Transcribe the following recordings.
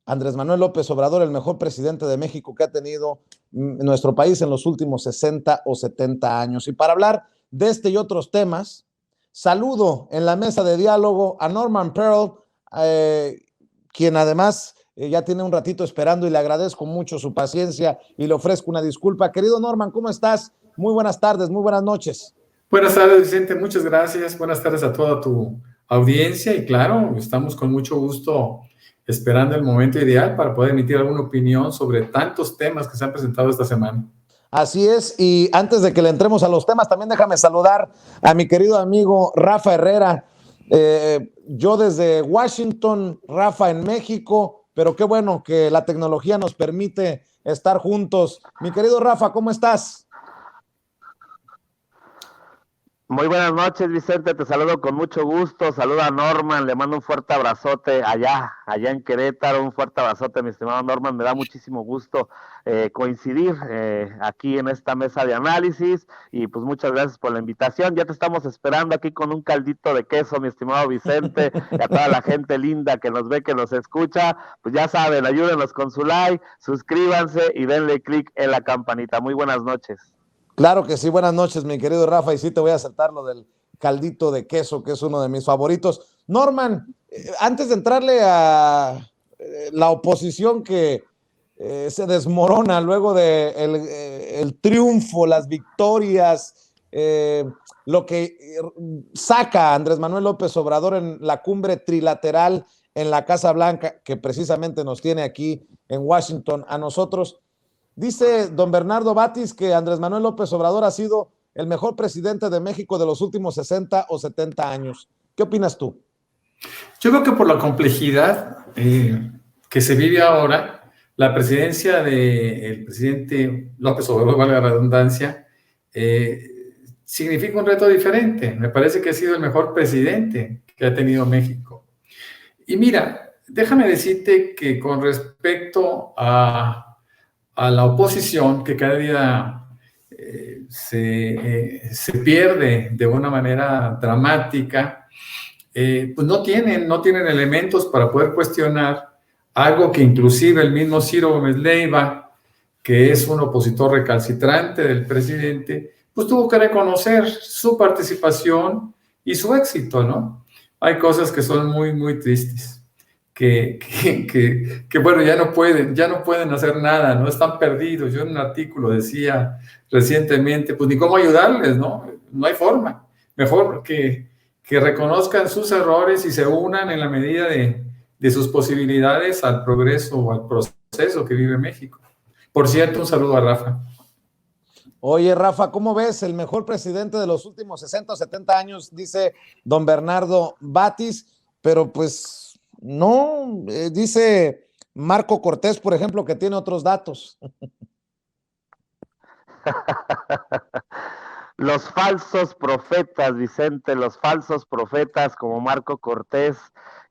Andrés Manuel López Obrador, el mejor presidente de México que ha tenido nuestro país en los últimos 60 o 70 años. Y para hablar de este y otros temas, saludo en la mesa de diálogo a Norman Pearl, quien además ya tiene un ratito esperando y le agradezco mucho su paciencia y le ofrezco una disculpa. Querido Norman, ¿cómo estás? Muy buenas tardes, muy buenas noches. Buenas tardes, Vicente, muchas gracias. Buenas tardes a toda tu audiencia y claro, estamos con mucho gusto esperando el momento ideal para poder emitir alguna opinión sobre tantos temas que se han presentado esta semana. Así es, y antes de que le entremos a los temas, también déjame saludar a mi querido amigo Rafa Herrera. Yo desde Washington, Rafa en México, pero qué bueno que la tecnología nos permite estar juntos. Mi querido Rafa, ¿cómo estás? Muy buenas noches, Vicente, te saludo con mucho gusto, saluda a Norman, le mando un fuerte abrazote allá en Querétaro, un fuerte abrazote, mi estimado Norman, me da muchísimo gusto coincidir aquí en esta mesa de análisis y pues muchas gracias por la invitación, ya te estamos esperando aquí con un caldito de queso, mi estimado Vicente, y a toda la gente linda que nos ve, que nos escucha, pues ya saben, ayúdenos con su like, suscríbanse y denle click en la campanita, muy buenas noches. Claro que sí, buenas noches, mi querido Rafa, y sí te voy a aceptar lo del caldito de queso, que es uno de mis favoritos. Norman, antes de entrarle a la oposición que se desmorona luego de el triunfo, las victorias, lo que saca Andrés Manuel López Obrador en la cumbre trilateral en la Casa Blanca, que precisamente nos tiene aquí en Washington a nosotros. Dice don Bernardo Batis que Andrés Manuel López Obrador ha sido el mejor presidente de México de los últimos 60 o 70 años. ¿Qué opinas tú? Yo creo que por la complejidad que se vive ahora, la presidencia del presidente López Obrador, valga la redundancia, significa un reto diferente. Me parece que ha sido el mejor presidente que ha tenido México. Y mira, déjame decirte que con respecto a la oposición, que cada día se pierde de una manera dramática, pues no tienen elementos para poder cuestionar algo que inclusive el mismo Ciro Gómez Leiva, que es un opositor recalcitrante del presidente, pues tuvo que reconocer su participación y su éxito, ¿no? Hay cosas que son muy, muy tristes. Que bueno, ya no pueden hacer nada, no están perdidos. Yo en un artículo decía recientemente, pues ni cómo ayudarles, ¿no? No hay forma. Mejor que reconozcan sus errores y se unan en la medida de sus posibilidades al progreso o al proceso que vive México. Por cierto, un saludo a Rafa. Oye, Rafa, ¿cómo ves? El mejor presidente de los últimos 60 o 70 años, dice don Bernardo Batis, pero pues no, dice Marco Cortés, por ejemplo, que tiene otros datos. Los falsos profetas, Vicente, los falsos profetas como Marco Cortés,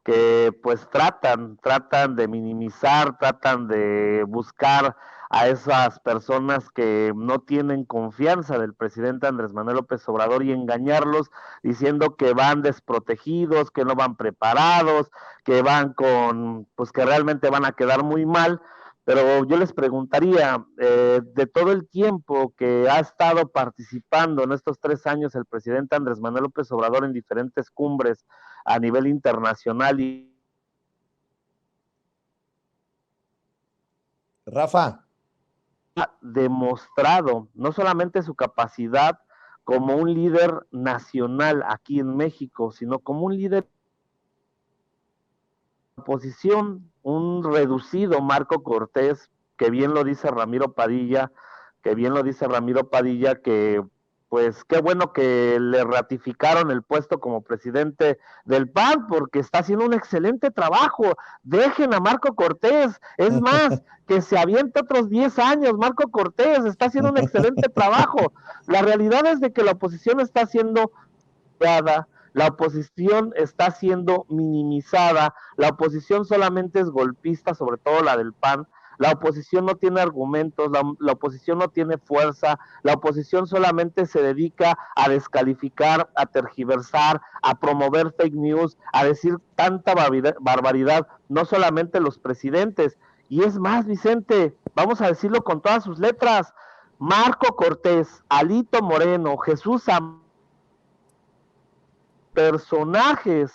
que pues tratan de minimizar, tratan de buscar a esas personas que no tienen confianza del presidente Andrés Manuel López Obrador y engañarlos diciendo que van desprotegidos, que no van preparados, que van con, pues que realmente van a quedar muy mal. Pero yo les preguntaría, de todo el tiempo que ha estado participando en estos 3 años el presidente Andrés Manuel López Obrador en diferentes cumbres a nivel internacional y... Rafa. Ha demostrado no solamente su capacidad como un líder nacional aquí en México, sino como un líder de oposición, un reducido Marco Cortés, que bien lo dice Ramiro Padilla, que pues qué bueno que le ratificaron el puesto como presidente del PAN, porque está haciendo un excelente trabajo. Dejen a Marco Cortés, es más, que se aviente otros 10 años, Marco Cortés está haciendo un excelente trabajo. La realidad es de que la oposición está siendo la oposición está siendo minimizada, la oposición solamente es golpista, sobre todo la del PAN, La oposición no tiene argumentos, la oposición no tiene fuerza, la oposición solamente se dedica a descalificar, a tergiversar, a promover fake news, a decir tanta barbaridad, no solamente los presidentes. Y es más, Vicente, vamos a decirlo con todas sus letras, Marco Cortés, Alito Moreno, Jesús Am, personajes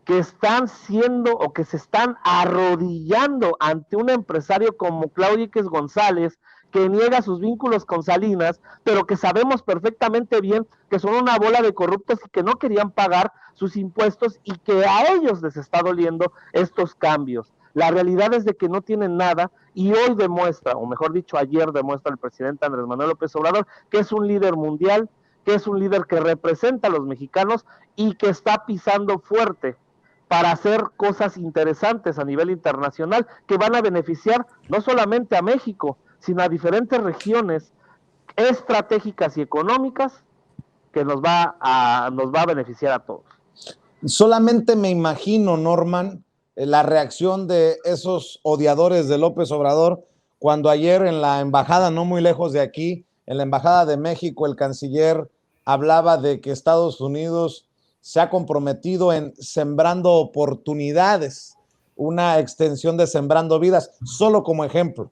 que están siendo o que se están arrodillando ante un empresario como Claudio X González, que niega sus vínculos con Salinas, pero que sabemos perfectamente bien que son una bola de corruptos y que no querían pagar sus impuestos y que a ellos les está doliendo estos cambios. La realidad es de que no tienen nada y hoy demuestra, o mejor dicho, ayer demuestra el presidente Andrés Manuel López Obrador que es un líder mundial, que es un líder que representa a los mexicanos y que está pisando fuerte para hacer cosas interesantes a nivel internacional que van a beneficiar no solamente a México, sino a diferentes regiones estratégicas y económicas que nos va a beneficiar a todos. Solamente me imagino, Norman, la reacción de esos odiadores de López Obrador cuando ayer en la embajada, no muy lejos de aquí, en la embajada de México, el canciller hablaba de que Estados Unidos se ha comprometido en Sembrando Oportunidades, una extensión de Sembrando Vidas, solo como ejemplo.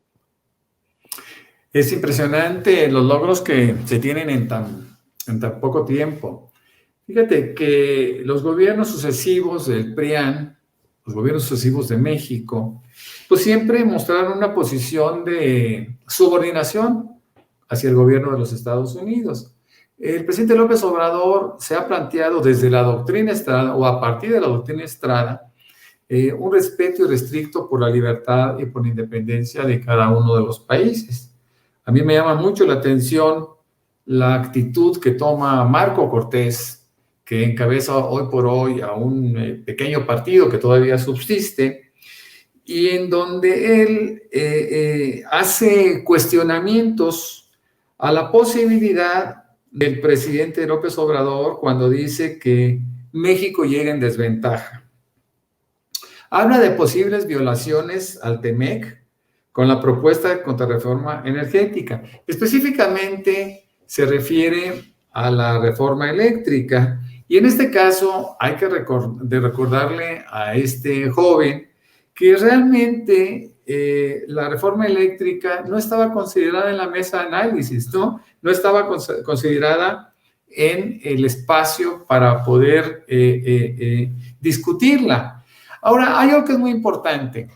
Es impresionante los logros que se tienen en tan poco tiempo. Fíjate que los gobiernos sucesivos del PRIAN, los gobiernos sucesivos de México, pues siempre mostraron una posición de subordinación hacia el gobierno de los Estados Unidos. El presidente López Obrador se ha planteado desde la doctrina Estrada o a partir de la doctrina Estrada un respeto irrestricto por la libertad y por la independencia de cada uno de los países. A mí me llama mucho la atención la actitud que toma Marco Cortés, que encabeza hoy por hoy a un pequeño partido que todavía subsiste, y en donde él hace cuestionamientos a la posibilidad del presidente López Obrador cuando dice que México llega en desventaja. Habla de posibles violaciones al TEMEC con la propuesta de contrarreforma energética. Específicamente se refiere a la reforma eléctrica. Y en este caso hay que recordarle a este joven que realmente la reforma eléctrica no estaba considerada en la mesa de análisis, ¿no? No estaba considerada en el espacio para poder discutirla. Ahora, hay algo que es muy importante.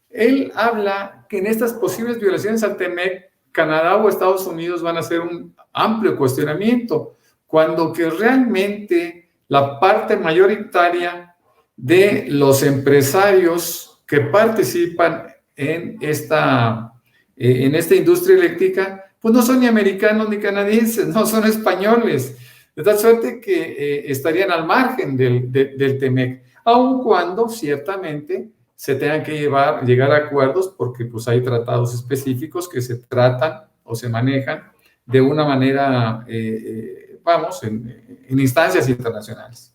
Él habla que en estas posibles violaciones al TEMEC, Canadá o Estados Unidos van a hacer un amplio cuestionamiento, cuando que realmente la parte mayoritaria de los empresarios que participan en esta industria eléctrica, pues no son ni americanos ni canadienses, no son españoles, de tal suerte que estarían al margen del TEMEC, aun cuando ciertamente se tengan que llegar a acuerdos porque pues hay tratados específicos que se tratan o se manejan de una manera, en instancias internacionales.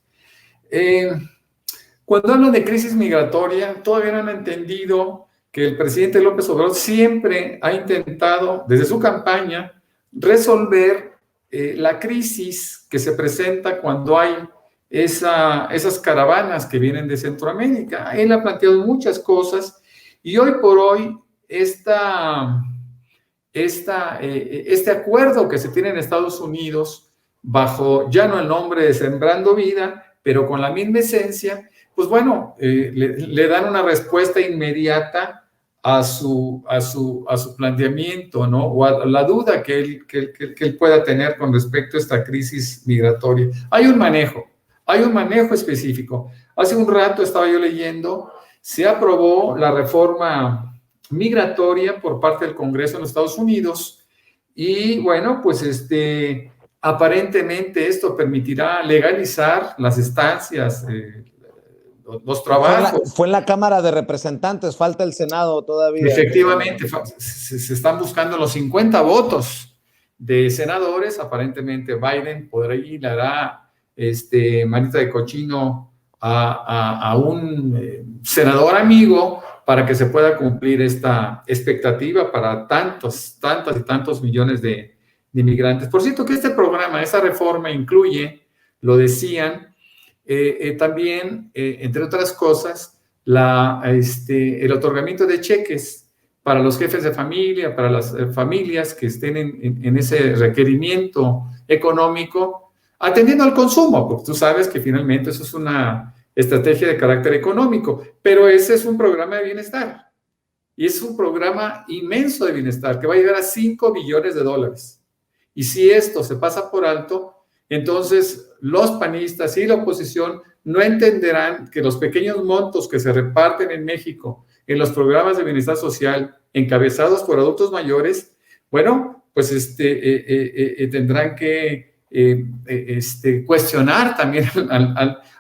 Cuando hablan de crisis migratoria, todavía no han entendido que el presidente López Obrador siempre ha intentado, desde su campaña, resolver la crisis que se presenta cuando hay esas caravanas que vienen de Centroamérica. Él ha planteado muchas cosas y hoy por hoy este acuerdo que se tiene en Estados Unidos bajo ya no el nombre de Sembrando Vida, pero con la misma esencia, pues bueno, le dan una respuesta inmediata a su planteamiento, ¿no? O a la duda que él pueda tener con respecto a esta crisis migratoria. Hay un manejo específico. Hace un rato estaba yo leyendo, se aprobó la reforma migratoria por parte del Congreso en los Estados Unidos y bueno, pues aparentemente esto permitirá legalizar las estancias, los trabajos. Fue en la Cámara de Representantes, falta el Senado todavía. Efectivamente, se están buscando los 50 votos de senadores. Aparentemente Biden por ahí le hará manita de cochino a un senador amigo para que se pueda cumplir esta expectativa para tantas y tantos millones de inmigrantes. Por cierto, que este programa, esa reforma incluye, lo decían, también, entre otras cosas, el otorgamiento de cheques para los jefes de familia, para las familias que estén en ese requerimiento económico, atendiendo al consumo, porque tú sabes que finalmente eso es una estrategia de carácter económico, pero ese es un programa de bienestar, y es un programa inmenso de bienestar que va a llegar a $5 billones. Y si esto se pasa por alto, entonces los panistas y la oposición no entenderán que los pequeños montos que se reparten en México en los programas de bienestar social encabezados por adultos mayores, bueno, pues tendrán que cuestionar también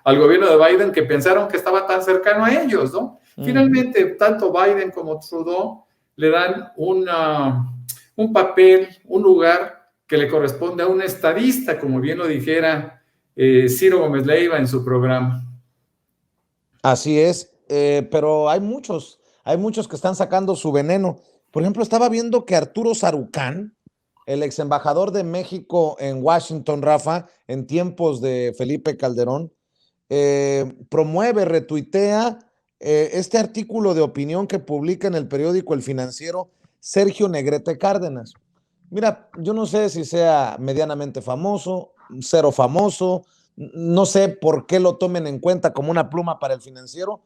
al gobierno de Biden, que pensaron que estaba tan cercano a ellos, ¿no? Finalmente, tanto Biden como Trudeau le dan un papel, un lugar que le corresponde a un estadista, como bien lo dijera Ciro Gómez Leiva en su programa. Así es, pero hay muchos que están sacando su veneno. Por ejemplo, estaba viendo que Arturo Sarucán, el ex embajador de México en Washington, Rafa, en tiempos de Felipe Calderón, promueve, retuitea este artículo de opinión que publica en el periódico El Financiero Sergio Negrete Cárdenas. Mira, yo no sé si sea medianamente famoso, cero famoso, no sé por qué lo tomen en cuenta como una pluma para El Financiero,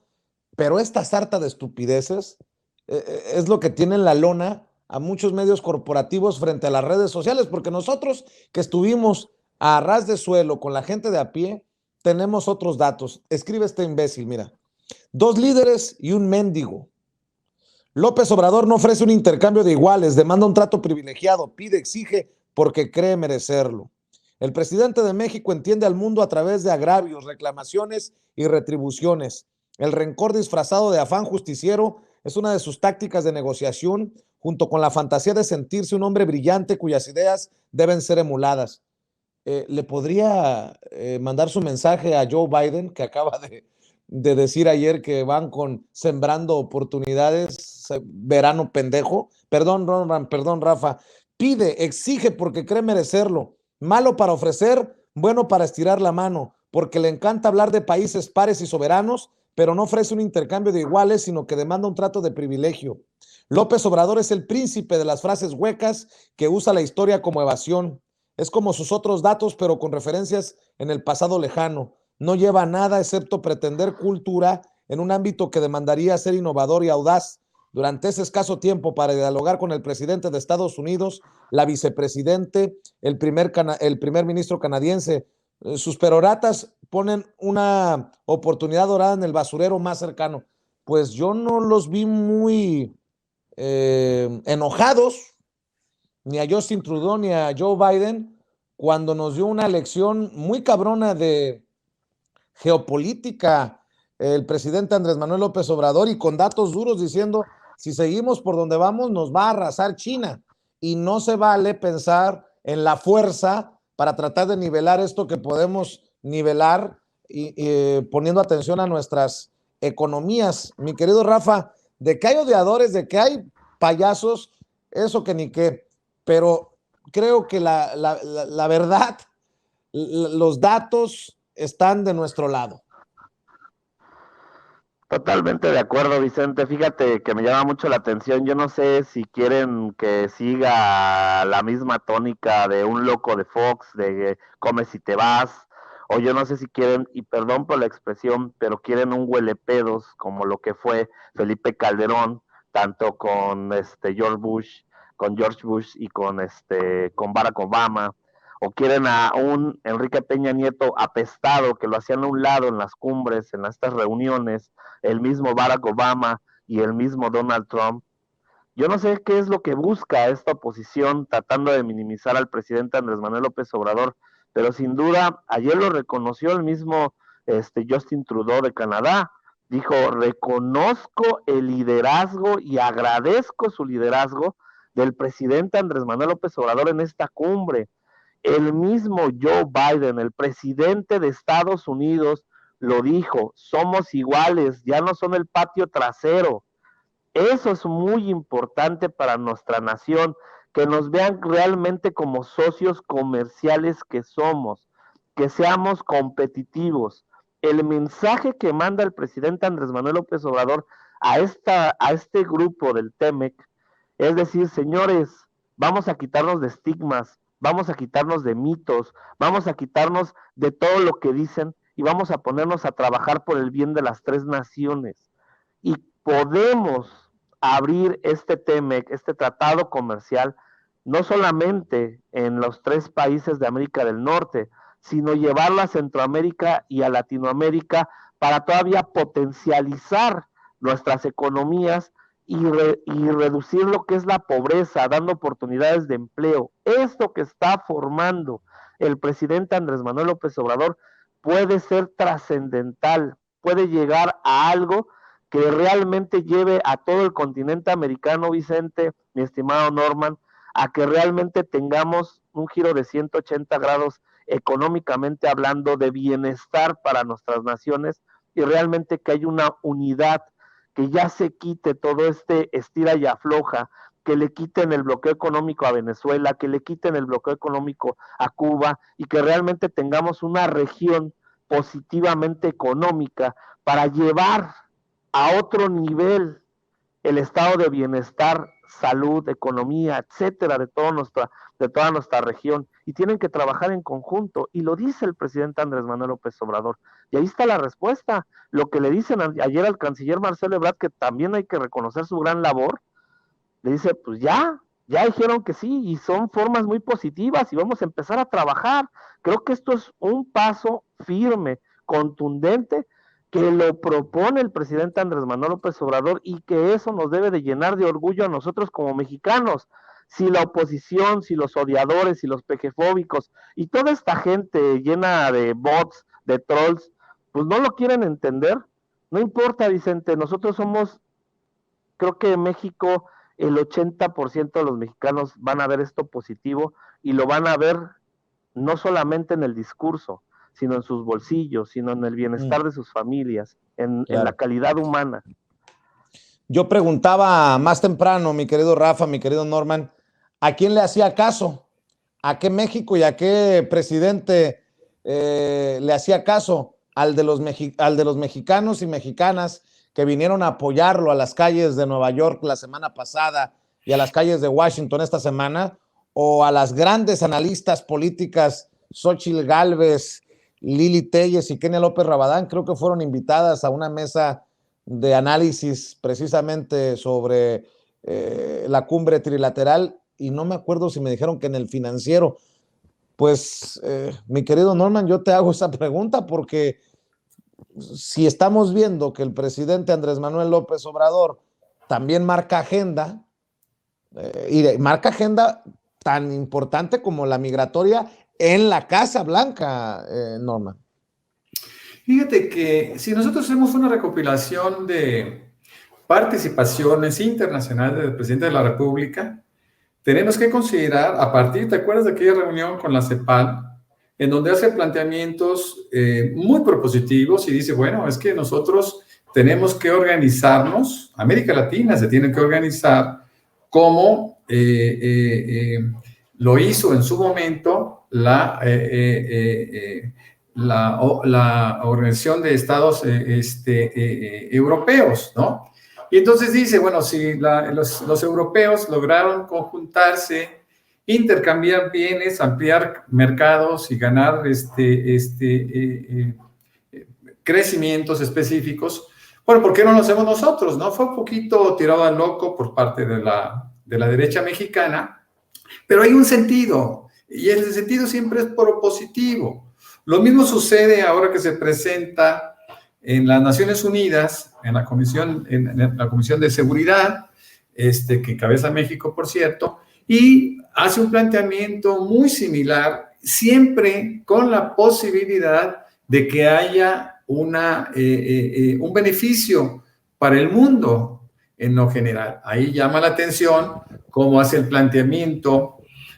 pero esta sarta de estupideces es lo que tiene en la lona a muchos medios corporativos frente a las redes sociales, porque nosotros que estuvimos a ras de suelo con la gente de a pie, tenemos otros datos. Escribe este imbécil, mira. 2 líderes y un mendigo. López Obrador no ofrece un intercambio de iguales, demanda un trato privilegiado, pide, exige porque cree merecerlo. El presidente de México entiende al mundo a través de agravios, reclamaciones y retribuciones. El rencor disfrazado de afán justiciero es una de sus tácticas de negociación, junto con la fantasía de sentirse un hombre brillante cuyas ideas deben ser emuladas. ¿Le podría mandar su mensaje a Joe Biden, que acaba de decir ayer que van con sembrando oportunidades, verano pendejo? Perdón, Rafa. Pide, exige porque cree merecerlo. Malo para ofrecer, bueno para estirar la mano, porque le encanta hablar de países pares y soberanos, pero no ofrece un intercambio de iguales, sino que demanda un trato de privilegio. López Obrador es el príncipe de las frases huecas que usa la historia como evasión. Es como sus otros datos, pero con referencias en el pasado lejano. No lleva a nada excepto pretender cultura en un ámbito que demandaría ser innovador y audaz. Durante ese escaso tiempo para dialogar con el presidente de Estados Unidos, la vicepresidente, el primer ministro canadiense, sus peroratas ponen una oportunidad dorada en el basurero más cercano. Pues yo no los vi muy enojados, ni a Justin Trudeau ni a Joe Biden, cuando nos dio una lección muy cabrona de geopolítica el presidente Andrés Manuel López Obrador, y con datos duros diciendo, si seguimos por donde vamos nos va a arrasar China, y no se vale pensar en la fuerza para tratar de nivelar esto que podemos nivelar poniendo atención a nuestras economías. Mi querido Rafa, de que hay odiadores, de que hay payasos, eso que ni qué, pero creo que la verdad, los datos están de nuestro lado. Totalmente de acuerdo, Vicente. Fíjate que me llama mucho la atención. Yo no sé si quieren que siga la misma tónica de un loco de Fox, de come si te vas, o yo no sé si quieren, y perdón por la expresión, pero quieren un huelepedos como lo que fue Felipe Calderón, tanto con George Bush y con Barack Obama, o quieren a un Enrique Peña Nieto apestado que lo hacían a un lado en las cumbres, en estas reuniones, el mismo Barack Obama y el mismo Donald Trump. Yo no sé qué es lo que busca esta oposición tratando de minimizar al presidente Andrés Manuel López Obrador, pero sin duda, ayer lo reconoció el mismo Justin Trudeau de Canadá. Dijo, reconozco el liderazgo y agradezco su liderazgo del presidente Andrés Manuel López Obrador en esta cumbre. El mismo Joe Biden, el presidente de Estados Unidos, lo dijo, somos iguales, ya no son el patio trasero. Eso es muy importante para nuestra nación, que nos vean realmente como socios comerciales que somos, que seamos competitivos. El mensaje que manda el presidente Andrés Manuel López Obrador a este grupo del TEMEC es decir, señores, vamos a quitarnos de estigmas, vamos a quitarnos de mitos, vamos a quitarnos de todo lo que dicen y vamos a ponernos a trabajar por el bien de las tres naciones. Y podemos abrir este TEMEC, este tratado comercial, no solamente en los tres países de América del Norte, sino llevarlo a Centroamérica y a Latinoamérica para todavía potencializar nuestras economías y reducir lo que es la pobreza, dando oportunidades de empleo. Esto que está formando el presidente Andrés Manuel López Obrador puede ser trascendental, puede llegar a algo que realmente lleve a todo el continente americano, Vicente, mi estimado Norman, a que realmente tengamos un giro de 180 grados económicamente hablando, de bienestar para nuestras naciones, y realmente que haya una unidad, que ya se quite todo este estira y afloja, que le quiten el bloqueo económico a Venezuela, que le quiten el bloqueo económico a Cuba, y que realmente tengamos una región positivamente económica para llevar a otro nivel el estado de bienestar, salud, economía, etcétera, de toda nuestra región. Y tienen que trabajar en conjunto. Y lo dice el presidente Andrés Manuel López Obrador. Y ahí está la respuesta. Lo que le dicen ayer al canciller Marcelo Ebrard, que también hay que reconocer su gran labor, le dice, pues ya dijeron que sí, y son formas muy positivas, y vamos a empezar a trabajar. Creo que esto es un paso firme, contundente, que lo propone el presidente Andrés Manuel López Obrador, y que eso nos debe de llenar de orgullo a nosotros como mexicanos. Si la oposición, si los odiadores, si los pejefóbicos y toda esta gente llena de bots, de trolls, pues no lo quieren entender, no importa, Vicente, nosotros somos, creo que México, el 80% de los mexicanos van a ver esto positivo, y lo van a ver no solamente en el discurso, sino en sus bolsillos, sino en el bienestar de sus familias, en la calidad humana. Yo preguntaba más temprano, mi querido Rafa, mi querido Norman, ¿a quién le hacía caso? ¿A qué México y a qué presidente le hacía caso? ¿Al de los mexicanos y mexicanas que vinieron a apoyarlo a las calles de Nueva York la semana pasada y a las calles de Washington esta semana? ¿O a las grandes analistas políticas Xóchitl Gálvez, Lili Téllez y Kenia López Rabadán? Creo que fueron invitadas a una mesa de análisis precisamente sobre la cumbre trilateral, y no me acuerdo si me dijeron que en el Financiero. Pues, mi querido Norman, yo te hago esa pregunta porque si estamos viendo que el presidente Andrés Manuel López Obrador también marca agenda, y marca agenda tan importante como la migratoria en la Casa Blanca, Norman. Fíjate que si nosotros hacemos una recopilación de participaciones internacionales del presidente de la República, tenemos que considerar, a partir, ¿te acuerdas de aquella reunión con la CEPAL, en donde hace planteamientos muy propositivos y dice, bueno, es que nosotros tenemos que organizarnos, América Latina se tiene que organizar como lo hizo en su momento la Organización de Estados Europeos, ¿no? Y entonces dice, bueno, si los europeos lograron conjuntarse, intercambiar bienes, ampliar mercados y ganar crecimientos específicos, bueno, ¿por qué no lo hacemos nosotros, no? Fue un poquito tirado al loco por parte de la derecha mexicana, pero hay un sentido, y el sentido siempre es propositivo. Lo mismo sucede ahora que se presenta en las Naciones Unidas, en la Comisión de Seguridad, que encabeza México, por cierto, y hace un planteamiento muy similar, siempre con la posibilidad de que haya un beneficio para el mundo en lo general. Ahí llama la atención cómo hace el planteamiento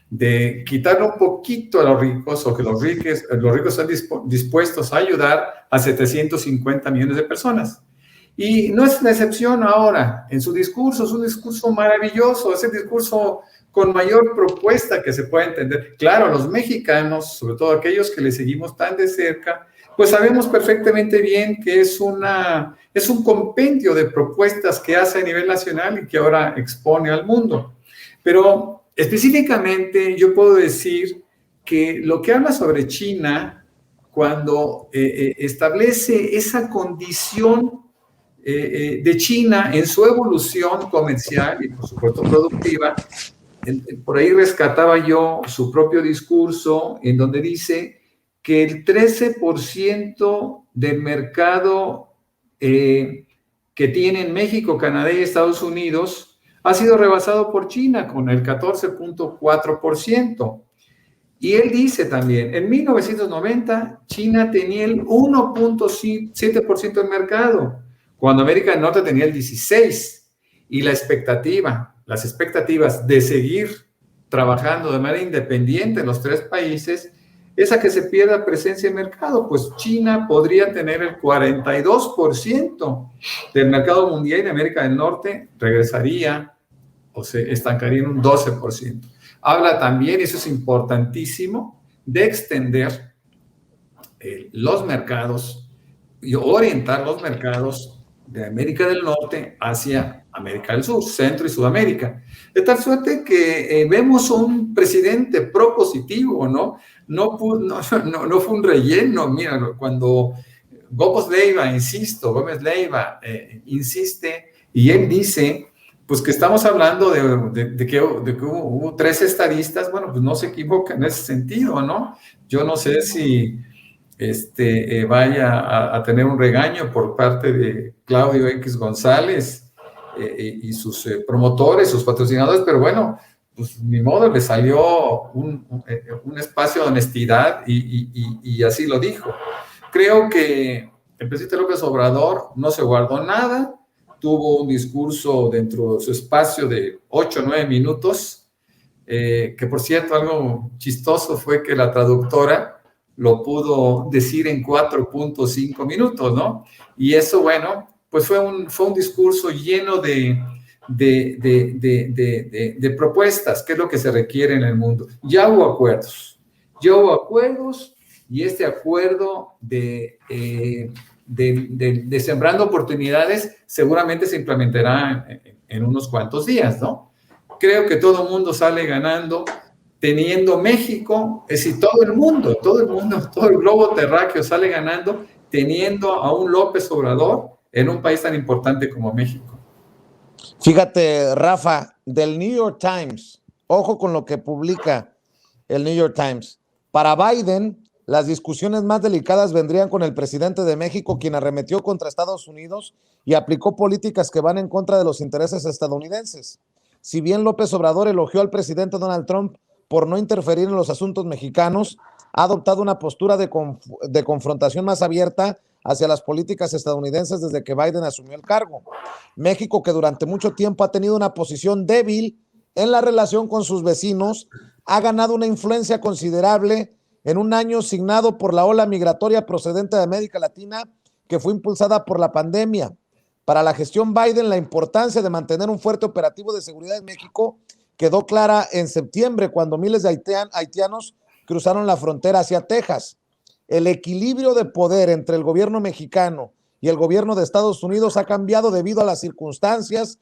de quitarle un poquito a los ricos, o que los ricos están dispuestos a ayudar a 750 millones de personas. Y no es una excepción ahora. En su discurso, es un discurso maravilloso, es el discurso con mayor propuesta que se puede entender. Claro, los mexicanos, sobre todo aquellos que le seguimos tan de cerca, pues sabemos perfectamente bien que es un compendio de propuestas que hace a nivel nacional y que ahora expone al mundo. Pero específicamente yo puedo decir que lo que habla sobre China, cuando establece esa condición de China en su evolución comercial y por supuesto productiva, por ahí rescataba yo su propio discurso en donde dice que el 13% del mercado que tienen México, Canadá y Estados Unidos ha sido rebasado por China con el 14.4%. Y él dice también, en 1990 China tenía el 1.7% del mercado, cuando América del Norte tenía el 16%. Y las expectativas de seguir trabajando de manera independiente en los tres países es a que se pierda presencia en mercado, pues China podría tener el 42% del mercado mundial y de América del Norte regresaría o se estancaría en un 12%. Habla también, y eso es importantísimo, de extender los mercados y orientar los mercados de América del Norte hacia América del Sur, Centro y Sudamérica. De tal suerte que vemos un presidente propositivo, ¿no? No fue un relleno. Mira, cuando Gómez Leiva insiste y él dice, pues que estamos hablando de que hubo 3 estadistas, bueno, pues no se equivoca en ese sentido, ¿no? Yo no sé si vaya a tener un regaño por parte de Claudio X González y sus promotores, sus patrocinadores, pero bueno, pues ni modo, le salió un espacio de honestidad y así lo dijo. Creo que el presidente López Obrador no se guardó nada, tuvo un discurso dentro de su espacio de 8 o 9 minutos, que por cierto, algo chistoso fue que la traductora lo pudo decir en 4.5 minutos, ¿no? Y eso, bueno, pues fue un discurso lleno de propuestas, que es lo que se requiere en el mundo. Ya hubo acuerdos y este acuerdo de Sembrando Oportunidades seguramente se implementará en unos cuantos días, ¿no? Creo que todo el mundo sale ganando teniendo México, es decir, todo el mundo, todo el globo terráqueo sale ganando teniendo a un López Obrador en un país tan importante como México. Fíjate, Rafa, del New York Times, ojo con lo que publica el New York Times. Para Biden, las discusiones más delicadas vendrían con el presidente de México, quien arremetió contra Estados Unidos y aplicó políticas que van en contra de los intereses estadounidenses. Si bien López Obrador elogió al presidente Donald Trump por no interferir en los asuntos mexicanos, ha adoptado una postura de confrontación más abierta hacia las políticas estadounidenses desde que Biden asumió el cargo. México, que durante mucho tiempo ha tenido una posición débil en la relación con sus vecinos, ha ganado una influencia considerable en un año signado por la ola migratoria procedente de América Latina que fue impulsada por la pandemia. Para la gestión Biden, la importancia de mantener un fuerte operativo de seguridad en México quedó clara en septiembre, cuando miles de haitianos cruzaron la frontera hacia Texas. El equilibrio de poder entre el gobierno mexicano y el gobierno de Estados Unidos ha cambiado debido a las circunstancias,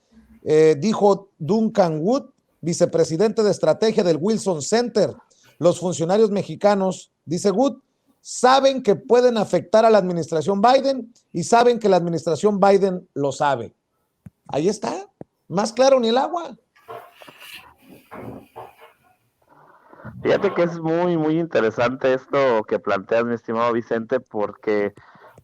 dijo Duncan Wood, vicepresidente de estrategia del Wilson Center. Los funcionarios mexicanos, dice Wood, saben que pueden afectar a la administración Biden y saben que la administración Biden lo sabe. Ahí está, más claro ni el agua. Fíjate que es muy, muy interesante esto que planteas, mi estimado Vicente, porque,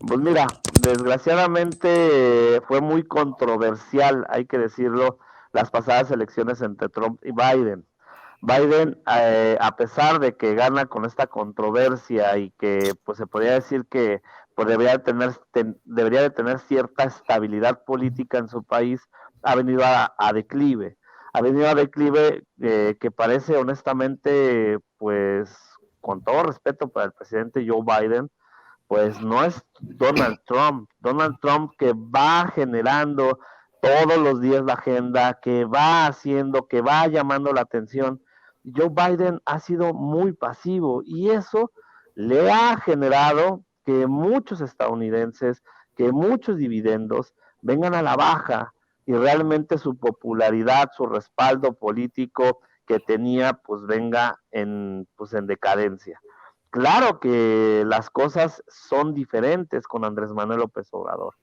pues mira, desgraciadamente fue muy controversial, hay que decirlo, las pasadas elecciones entre Trump y Biden. Biden, a pesar de que gana con esta controversia y que pues se podría decir que pues, debería de tener cierta estabilidad política en su país, ha venido a declive. Ha venido a declive que parece honestamente, pues con todo respeto para el presidente Joe Biden, pues no es Donald Trump que va generando todos los días la agenda, que va haciendo, que va llamando la atención. Joe Biden ha sido muy pasivo y eso le ha generado que muchos estadounidenses, que muchos dividendos vengan a la baja y realmente su popularidad, su respaldo político que tenía, pues venga pues en decadencia. Claro que las cosas son diferentes con Andrés Manuel López Obrador.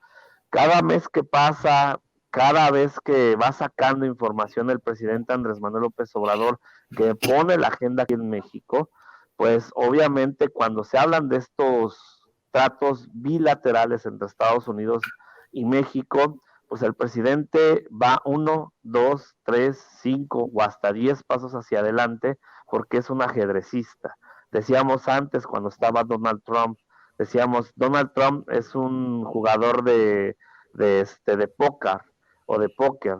Cada mes que pasa, cada vez que va sacando información el presidente Andrés Manuel López Obrador, que pone la agenda aquí en México, pues obviamente cuando se hablan de estos tratos bilaterales entre Estados Unidos y México, pues el presidente va 1, 2, 3, 5 o hasta 10 pasos hacia adelante porque es un ajedrecista. Decíamos antes cuando estaba Donald Trump, decíamos, Donald Trump es un jugador de póker o de póker,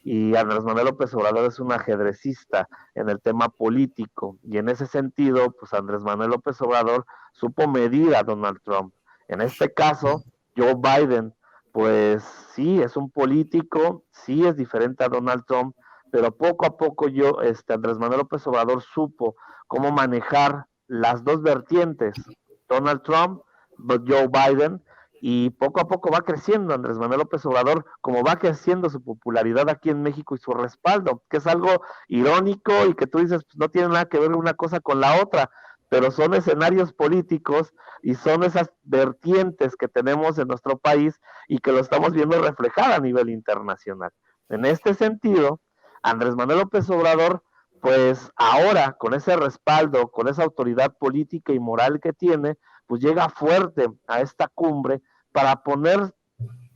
y Andrés Manuel López Obrador es un ajedrecista en el tema político, y en ese sentido, pues Andrés Manuel López Obrador supo medir a Donald Trump. En este caso, Joe Biden, pues sí, es un político, sí es diferente a Donald Trump, pero poco a poco Andrés Manuel López Obrador supo cómo manejar las dos vertientes, Donald Trump, Joe Biden, y poco a poco va creciendo Andrés Manuel López Obrador, como va creciendo su popularidad aquí en México y su respaldo, que es algo irónico y que tú dices, pues no tiene nada que ver una cosa con la otra, pero son escenarios políticos y son esas vertientes que tenemos en nuestro país y que lo estamos viendo reflejada a nivel internacional. En este sentido, Andrés Manuel López Obrador, pues ahora con ese respaldo, con esa autoridad política y moral que tiene, pues llega fuerte a esta cumbre para poner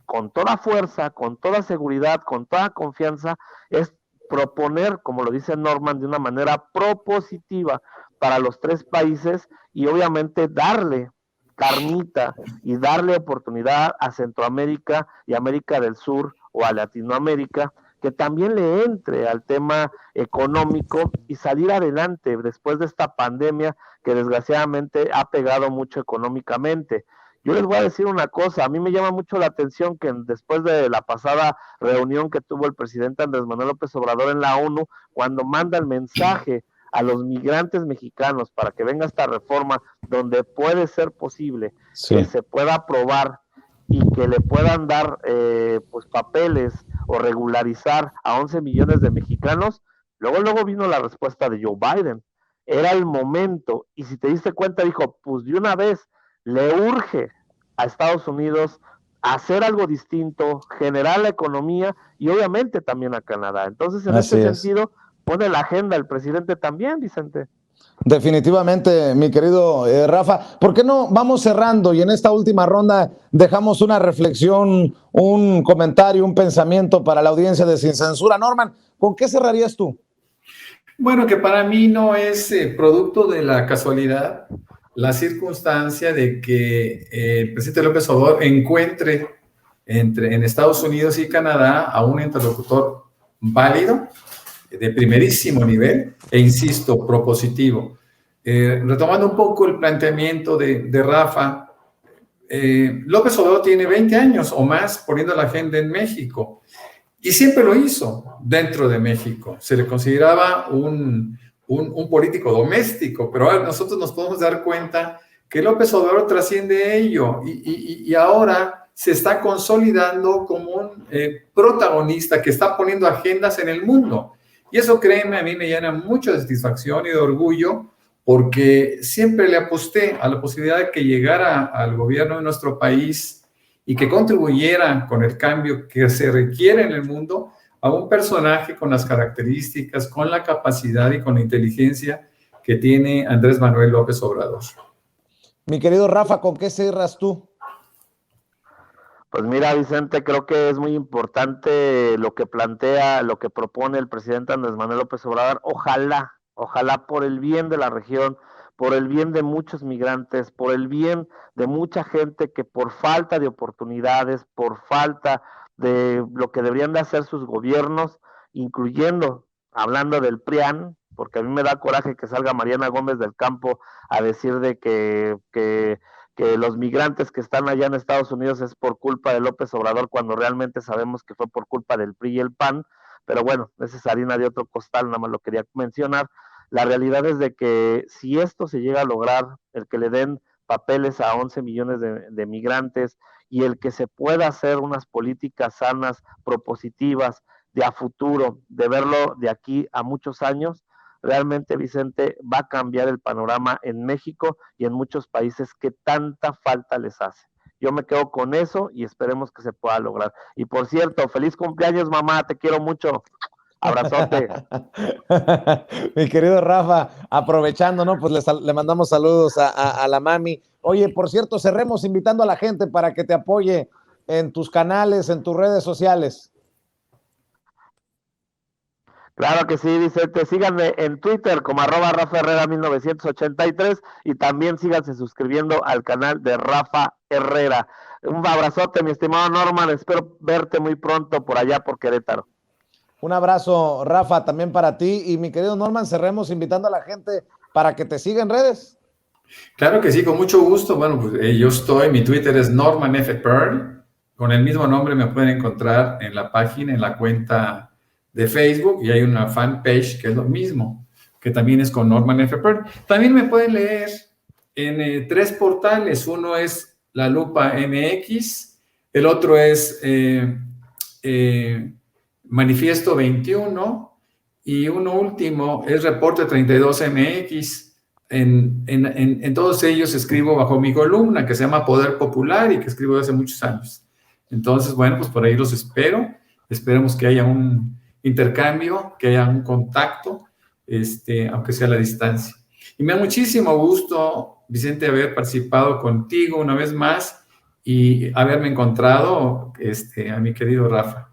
con toda fuerza, con toda seguridad, con toda confianza, es proponer, como lo dice Norman, de una manera propositiva para los tres países y obviamente darle carnita y darle oportunidad a Centroamérica y América del Sur o a Latinoamérica que también le entre al tema económico y salir adelante después de esta pandemia que desgraciadamente ha pegado mucho económicamente. Yo les voy a decir una cosa, a mí me llama mucho la atención que después de la pasada reunión que tuvo el presidente Andrés Manuel López Obrador en la ONU, cuando manda el mensaje a los migrantes mexicanos para que venga esta reforma donde puede ser posible que se pueda aprobar y que le puedan dar pues papeles o regularizar a 11 millones de mexicanos, luego vino la respuesta de Joe Biden. Era el momento, y si te diste cuenta, dijo, pues de una vez le urge a Estados Unidos hacer algo distinto, generar la economía y obviamente también a Canadá. Entonces, en ese sentido, pone la agenda el presidente también, Vicente. Definitivamente, mi querido Rafa. ¿Por qué no vamos cerrando y en esta última ronda dejamos una reflexión, un comentario, un pensamiento para la audiencia de Sin Censura? Norman, ¿con qué cerrarías tú? Bueno, que para mí no es producto de la casualidad la circunstancia de que el presidente López Obrador encuentre en Estados Unidos y Canadá a un interlocutor válido, de primerísimo nivel, e insisto, propositivo. Retomando un poco el planteamiento de Rafa, López Obrador tiene 20 años o más poniendo la agenda en México y siempre lo hizo dentro de México. Se le consideraba un político doméstico, pero ahora nosotros nos podemos dar cuenta que López Obrador trasciende ello y ahora se está consolidando como un protagonista que está poniendo agendas en el mundo. Y eso, créeme, a mí me llena mucho de satisfacción y de orgullo, porque siempre le aposté a la posibilidad de que llegara al gobierno de nuestro país y que contribuyera con el cambio que se requiere en el mundo a un personaje con las características, con la capacidad y con la inteligencia que tiene Andrés Manuel López Obrador. Mi querido Rafa, ¿con qué cierras tú? Pues mira, Vicente, creo que es muy importante lo que plantea, lo que propone el presidente Andrés Manuel López Obrador. Ojalá por el bien de la región, por el bien de muchos migrantes, por el bien de mucha gente que por falta de oportunidades, por falta de lo que deberían de hacer sus gobiernos, incluyendo, hablando del PRIAN, porque a mí me da coraje que salga Mariana Gómez del Campo a decir de que que los migrantes que están allá en Estados Unidos es por culpa de López Obrador, cuando realmente sabemos que fue por culpa del PRI y el PAN, pero bueno, esa es harina de otro costal, nada más lo quería mencionar. La realidad es de que si esto se llega a lograr, el que le den papeles a 11 millones de migrantes y el que se pueda hacer unas políticas sanas, propositivas, de a futuro, de verlo de aquí a muchos años, realmente, Vicente, va a cambiar el panorama en México y en muchos países que tanta falta les hace. Yo me quedo con eso y esperemos que se pueda lograr. Y por cierto, feliz cumpleaños, mamá, te quiero mucho. Abrazote. Mi querido Rafa, aprovechando, ¿no? Pues le mandamos saludos a la mami. Oye, por cierto, cerremos invitando a la gente para que te apoye en tus canales, en tus redes sociales. Claro que sí, Vicente. Síganme en Twitter como @RafaHerrera1983 y también síganse suscribiendo al canal de Rafa Herrera. Un abrazote, mi estimado Norman. Espero verte muy pronto por allá por Querétaro. Un abrazo, Rafa, también para ti. Y mi querido Norman, cerremos invitando a la gente para que te siga en redes. Claro que sí, con mucho gusto. Bueno, pues yo mi Twitter es Norman F. Pearl. Con el mismo nombre me pueden encontrar en la página, en la cuenta de Facebook, y hay una fanpage que es lo mismo, que también es con Norman F. Pearl. También me pueden leer en 3 portales. Uno es La Lupa MX, el otro es Manifiesto 21 y uno último es Reporte 32 MX. En todos ellos escribo bajo mi columna que se llama Poder Popular y que escribo desde hace muchos años. Entonces, bueno, pues por ahí los espero. Esperemos que haya un intercambio, que haya un contacto, aunque sea a la distancia. Y me da muchísimo gusto, Vicente, haber participado contigo una vez más y haberme encontrado a mi querido Rafa.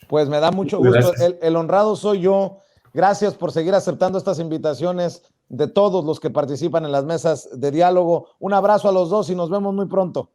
Pues me da mucho gusto. El honrado soy yo. Gracias por seguir aceptando estas invitaciones de todos los que participan en las mesas de diálogo. Un abrazo a los dos y nos vemos muy pronto.